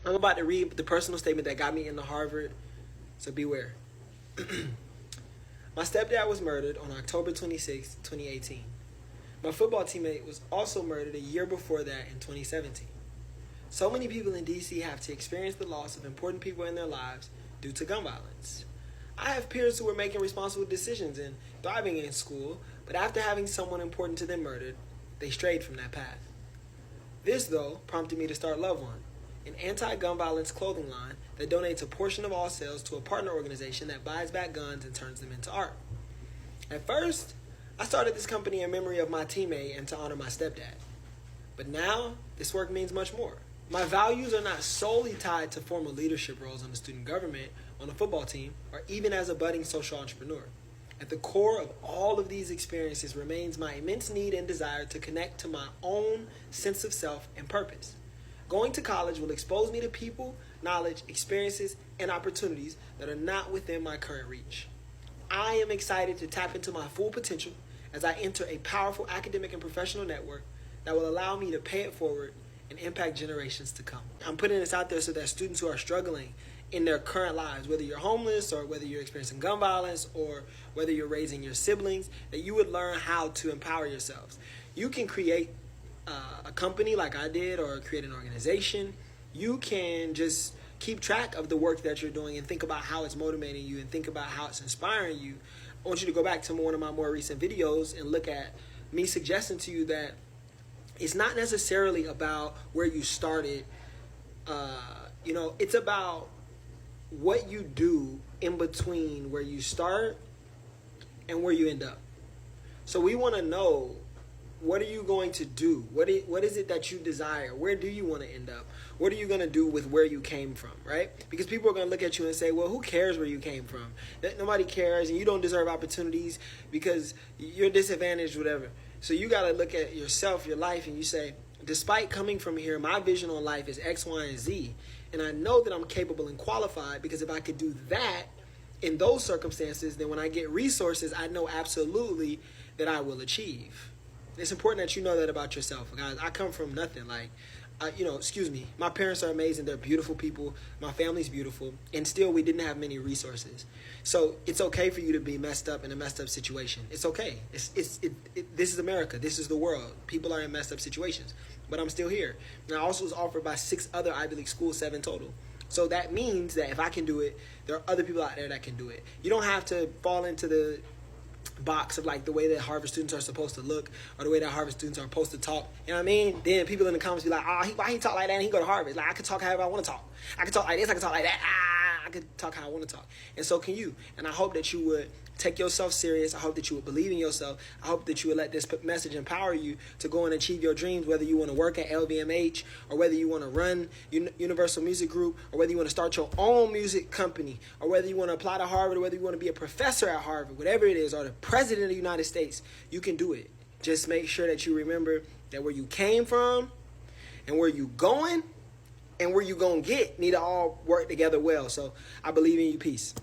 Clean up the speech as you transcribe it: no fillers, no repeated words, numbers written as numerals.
I'm about to read the personal statement that got me into Harvard, so beware. My stepdad was murdered on October 26, 2018. My football teammate was also murdered a year before that in 2017. So many people in DC have to experience the loss of important people in their lives due to gun violence. I have peers who were making responsible decisions and thriving in school, but after having someone important to them murdered, they strayed from that path. This, though, prompted me to start Love One, an anti-gun violence clothing line that donates a portion of all sales to a partner organization that buys back guns and turns them into art. At first, I started this company in memory of my teammate and to honor my stepdad. But now, this work means much more. My values are not solely tied to formal leadership roles on the student government, on a football team, or even as a budding social entrepreneur. At the core of all of these experiences remains my immense need and desire to connect to my own sense of self and purpose. Going to college will expose me to people, knowledge, experiences, and opportunities that are not within my current reach. I am excited to tap into my full potential as I enter a powerful academic and professional network that will allow me to pay it forward and impact generations to come. I'm putting this out there so that students who are struggling in their current lives, whether you're homeless or whether you're experiencing gun violence or whether you're raising your siblings, that you would learn how to empower yourselves. You can create a company like I did, or create an organization. You can just keep track of the work that you're doing and think about how it's motivating you and think about how it's inspiring you. I want you to go back to one of my more recent videos and look at me suggesting to you that it's not necessarily about where you started. It's about what you do in between where you start and where you end up. So we want to know, what are you going to do? What is it that you desire? Where do you want to end up? What are you going to do with where you came from, right? Because people are going to look at you and say, well, who cares where you came from? Nobody cares, and you don't deserve opportunities because you're disadvantaged, whatever. So you got to look at yourself, your life, and you say, despite coming from here, my vision on life is X, Y, and Z. And I know that I'm capable and qualified, because if I could do that in those circumstances, then when I get resources, I know absolutely that I will achieve. It's important that you know that about yourself, guys. I come from nothing. My parents are amazing. They're beautiful people. My family's beautiful. And still, we didn't have many resources. So it's okay for you to be messed up in a messed up situation. It's okay. This is America. This is the world. People are in messed up situations. But I'm still here. And I also was offered by 6 other Ivy League schools, 7 total. So that means that if I can do it, there are other people out there that can do it. You don't have to fall into the box of like the way that Harvard students are supposed to look or the way that Harvard students are supposed to talk. You know what I mean? Then people in the comments be like, why he talk like that and he go to Harvard? Like, I can talk however I want to talk. I can talk like this, I can talk like that. I can talk how I want to talk. And so can you. And I hope that you would take yourself serious. I hope that you would believe in yourself. I hope that you would let this message empower you to go and achieve your dreams, whether you want to work at LVMH or whether you want to run Universal Music Group or whether you want to start your own music company or whether you want to apply to Harvard or whether you want to be a professor at Harvard, whatever it is, or the president of the United States. You can do it. Just make sure that you remember that where you came from and where you going and where you going to get need to all work together well. So I believe in you. Peace.